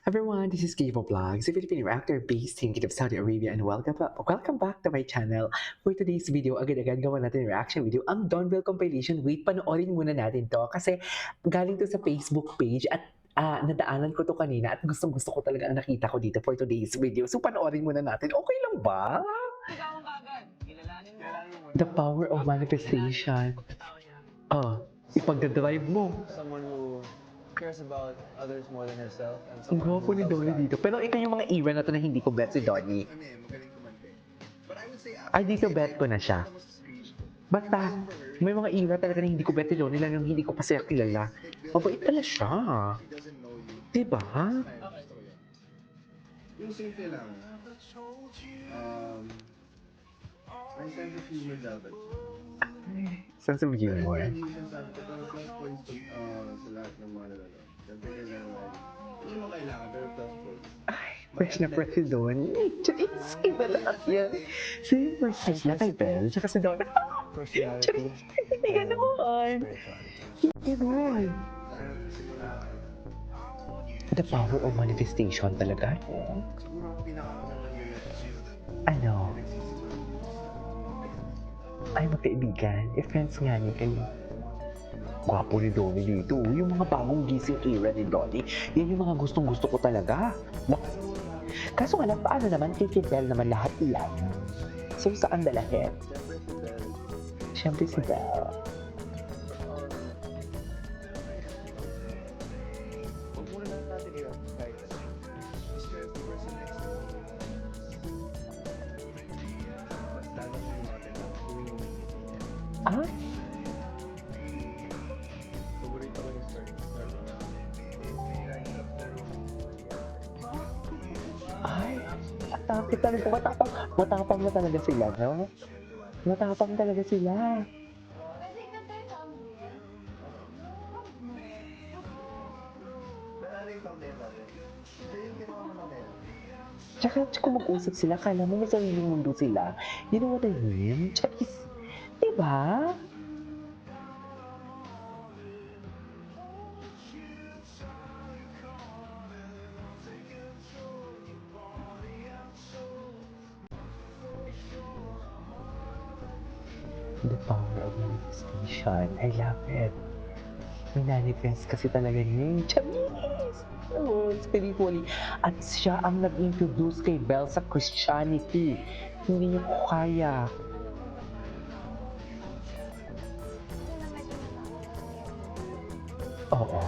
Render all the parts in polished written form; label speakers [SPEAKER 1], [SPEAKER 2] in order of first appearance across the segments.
[SPEAKER 1] Everyone, this is Kivo Vlogs, a Filipino actor based in Kingdom of Saudi Arabia, and welcome back to my channel. For today's video, agad-agad gawa natin yung reaction video, ang Donville compilation. Wait, panoorin muna natin to kasi galing to sa Facebook page at nadaanan ko to kanina at gustong-gusto ko talaga ang nakita ko dito for today's video. So panoorin muna natin. Okay lang ba? The power of manifestation. Ipagdadrive mo.
[SPEAKER 2] Someone who cares about others more than herself and
[SPEAKER 1] Ang
[SPEAKER 2] someone
[SPEAKER 1] gwapo
[SPEAKER 2] who
[SPEAKER 1] ni
[SPEAKER 2] loves
[SPEAKER 1] Donnie
[SPEAKER 2] God.
[SPEAKER 1] dito. Pero ito yung mga era na to na hindi ko bet si Donnie.
[SPEAKER 3] Magaling kumante. But I would say
[SPEAKER 1] Ay, dito bet ko na siya. Basta, may mga era talaga na hindi ko bet si Donnie lang yung hindi ko pa siya kilala. Mabait pala siya.
[SPEAKER 3] he doesn't know you.
[SPEAKER 1] Diba?
[SPEAKER 3] Yung simple lang. May sense of humor dapat.
[SPEAKER 1] Sense of humor.
[SPEAKER 3] Hindi siya sabi ko, pero plus points sa lahat ng mga lalaro. Siyempre kailangan. Hindi mo kailangan, pero plus points.
[SPEAKER 1] Fresh na fresh si Donnie. Charis, iba lahat yan. Si fresh na kay Belle, tsaka si Donnie.
[SPEAKER 2] Personality,
[SPEAKER 1] Hindi ganoon.
[SPEAKER 2] spirituality.
[SPEAKER 1] Ganun. The power of manifestation talaga.
[SPEAKER 3] Siguro ang pinakaunang nangyayari.
[SPEAKER 1] Ano? Ay, magkaibigan. Friends nga niya kayo. Gwapo ni Donnie dito. Yung mga bagong gising era ni Donnie, yan yung mga gustong-gusto ko talaga. Kaso nga lang, paano naman kay Belle naman lahat iyan? So, saan dalahin?
[SPEAKER 3] Siyempre si Belle.
[SPEAKER 1] Siyempre si Belle.
[SPEAKER 2] Huwag muna lang natin i-guide.
[SPEAKER 3] Stress the person next to you.
[SPEAKER 2] Mas lalo na yung natin na tuwing
[SPEAKER 1] Ah?
[SPEAKER 2] paborito ko yung start.
[SPEAKER 1] Ay, atake talaga. Matapang na talaga sila, no? Matapang talaga sila.
[SPEAKER 3] Ano yung pang natin? Ito yung ginawa mo natin.
[SPEAKER 1] Tsaka kung mag-usap sila, kala mo may sariling mundo sila. You know what I mean? Charis. Diba? The power of manifestation. I love it. May manifest kasi talaga niya. Charis! Oh, spiritually. At siya ang nag-introduce kay Belle sa Christianity. Hindi niya ko kaya. Oo.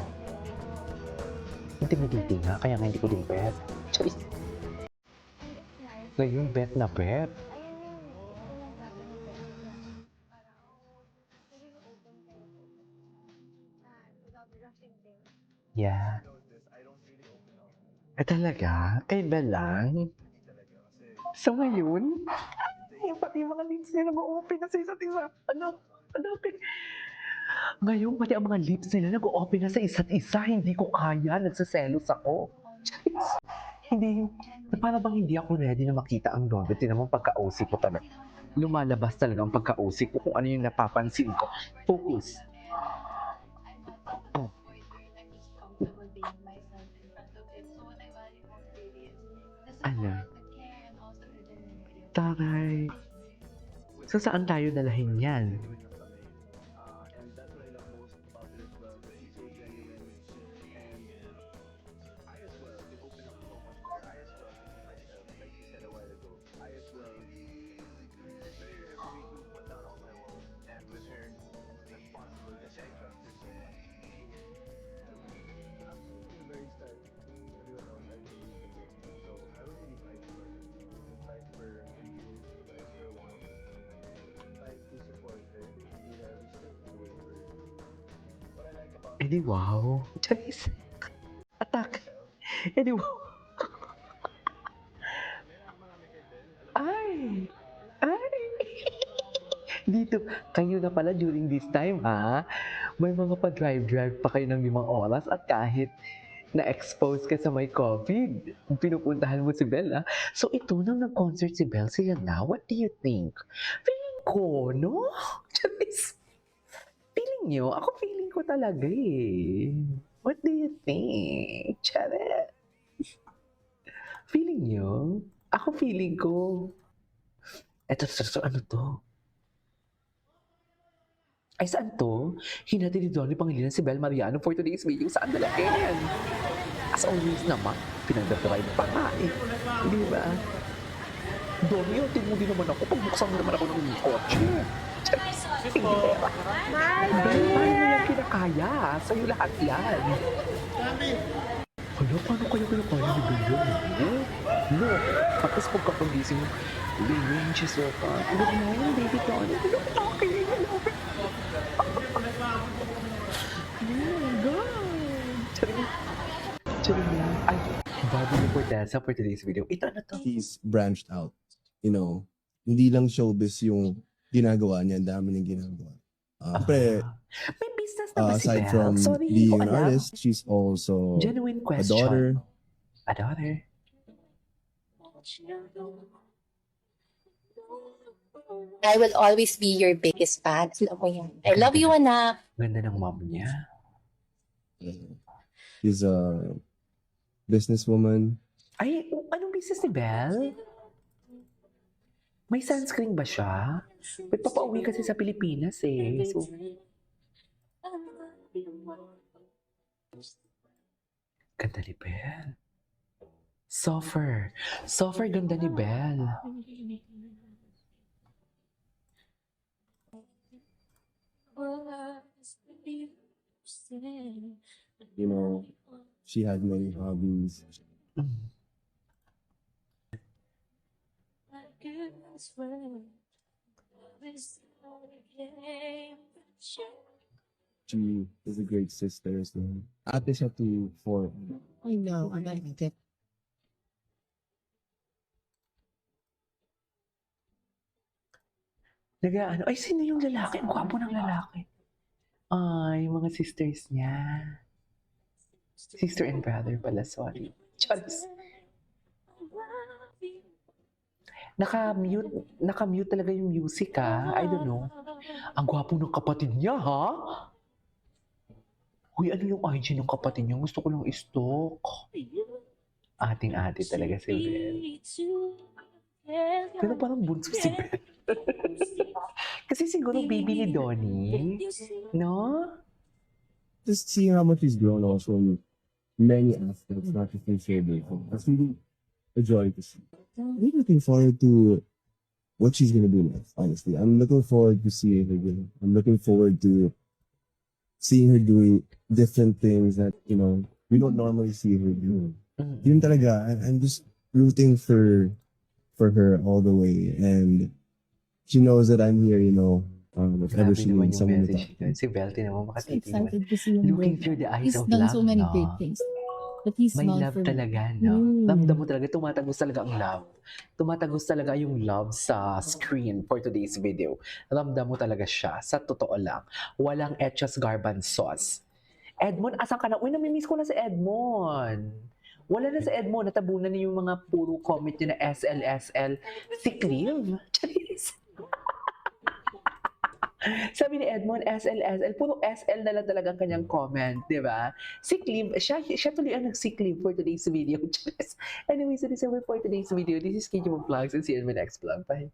[SPEAKER 1] Intimidating nga, kaya nga hindi ko din bet. Charis! Ngayon, bet na bet. Yeah. Talaga? Kay Belle lang? So ngayon, pati mga lips nila nag-open na sa isa't isa. Ano? Ngayon, pati ang mga lips nila nag-open na sa isa't isa. Hindi ko kaya. Nagsaselos ako. Hindi. Para bang hindi ako ready na makita ang Donville. Tinan mo pagka-OC ko talaga. Lumalabas talaga ang pagka-OC ko kung ano yung napapansin ko. Focus. Oh. Ano? Taray. So saan tayo dalahin yan?
[SPEAKER 3] And that's what I love most about it as well. That he's so genuine. And I as well can open up so much more. I as well can be myself. Like you said a while ago. I as well. Every week we put down all my walls. And with her, that's possible kasi I trust her so much. From the very start, everyone else, I really believe in her. So I would really fight for her. Fight for her views, fight for her wants. Fight to support her. Hindi na step away for her. What I like about
[SPEAKER 1] Eh di wow. Charis. Attack. Eh di wow. Ay! Ay! Dito, kayo na pala during this time, ha? May mga pa-drive-drive pa kayo ng 5 oras at kahit na-expose ka sa may COVID, pinupuntahan mo si Belle, ha? So ito, nang nag-concert si Belle, sila na, what do you think? Feeling ko, no? Charis. Feeling nyo? Ako feeling ko talaga eh. What do you think? Charis. Feeling nyo? Ako feeling ko. Eto, ano to? Ay, saan to? Hinati ni Donnie Pangilinan si Bel Mariano for today's video. Saan dalagyan? As always naman, pinagdadrive pa nga eh. Di ba? Donnie, yung mo din naman ako. Pagbuksan mo naman ako ng kotse. Tingera. Bel, paano mo yan kinakaya? Sa'yo lahat yan. Hala, paano kayo kinakaya ni Bel yun? No. Tapos pagkapagising mo, Lilian, she's so fun. Good morning, baby Donnie. Hello, okay. Hello. Oh my God! Charing. Ay, bago ni Corteza for today's video. Ito na to.
[SPEAKER 4] He's branched out. You know, hindi lang showbiz yung ginagawa niya, ang dami niyang ginagawa. Pre,
[SPEAKER 1] May business na ba si
[SPEAKER 4] aside
[SPEAKER 1] Belle?
[SPEAKER 4] from
[SPEAKER 1] Sorry, hindi
[SPEAKER 4] being
[SPEAKER 1] ko
[SPEAKER 4] an
[SPEAKER 1] alam.
[SPEAKER 4] artist, she's also
[SPEAKER 1] Genuine
[SPEAKER 4] a
[SPEAKER 1] question.
[SPEAKER 4] daughter.
[SPEAKER 1] A daughter.
[SPEAKER 5] I will always be your biggest fan. Alam mo yan. I love you, anak.
[SPEAKER 1] Ganda ng mom niya.
[SPEAKER 4] She's a businesswoman.
[SPEAKER 1] Ay, anong business ni Belle? May sunscreen ba siya? May papauwi kasi sa Pilipinas eh. So, ganda ni Belle. Soffer. Soffer ganda ni Belle.
[SPEAKER 4] You know, she had many hobbies.
[SPEAKER 1] Mm.
[SPEAKER 4] She is a great sister as well. Ate siya for
[SPEAKER 5] I know, I like it.
[SPEAKER 1] Nag-ano? Ay, sino yung lalaki? Ang gwapo ng lalaki. Ay, mga sisters niya. Sister and brother pala, sorry. Charis. Naka-mute talaga yung music, ha? I don't know. Ang gwapo ng kapatid niya, ha? Uy, ano yung IG ng kapatid niya? Gusto ko lang i-stalk. Ating-ate talaga si Belle. Pero parang bunso si Belle. Kasi siguro baby ni Donnie. No?
[SPEAKER 4] just seeing how much he's grown also in many aspects, not just in showbiz. That's really a joy to see. I'm really looking forward to what she's gonna do next, honestly. I'm looking forward to seeing her do. I'm looking forward to seeing her doing different things that, you know, we don't normally see her do. Yun talaga, I'm just rooting for her all the way. And she knows that I'm here, you know, if ever
[SPEAKER 1] Grabe
[SPEAKER 4] she
[SPEAKER 1] naman
[SPEAKER 4] needs
[SPEAKER 1] yung
[SPEAKER 4] someone to
[SPEAKER 1] message
[SPEAKER 4] talk to.
[SPEAKER 1] niya. Si Belty naman
[SPEAKER 6] So
[SPEAKER 1] makatitingin.
[SPEAKER 6] excited to see him
[SPEAKER 1] Looking
[SPEAKER 6] grow.
[SPEAKER 1] through the eyes
[SPEAKER 6] He's
[SPEAKER 1] of
[SPEAKER 6] done
[SPEAKER 1] love,
[SPEAKER 6] so many
[SPEAKER 1] no?
[SPEAKER 6] great things. But he's
[SPEAKER 1] May
[SPEAKER 6] known
[SPEAKER 1] love
[SPEAKER 6] for
[SPEAKER 1] talaga, no?
[SPEAKER 6] Mm.
[SPEAKER 1] Ramdam mo talaga, tumatagos talaga ang love. Tumatagos talaga yung love sa screen for today's video. Ramdam mo talaga siya, sa totoo lang. Walang etchas garbanzos. Edmond, asan ka na? Uy, namimiss ko na si Edmond. Wala na si Edmond, natabunan niya yung mga puro comment niya na SLSL. Sick leave? Charis. Sabi ni Edmond, SLSL, puro SL na lang talaga ang kanyang comment, di ba? Sick leave, siya tuloy ang nag-sick leave for today's video. Anyways, so this is it for today's video. This is KJ Vlogs and see you in my next vlog. Bye!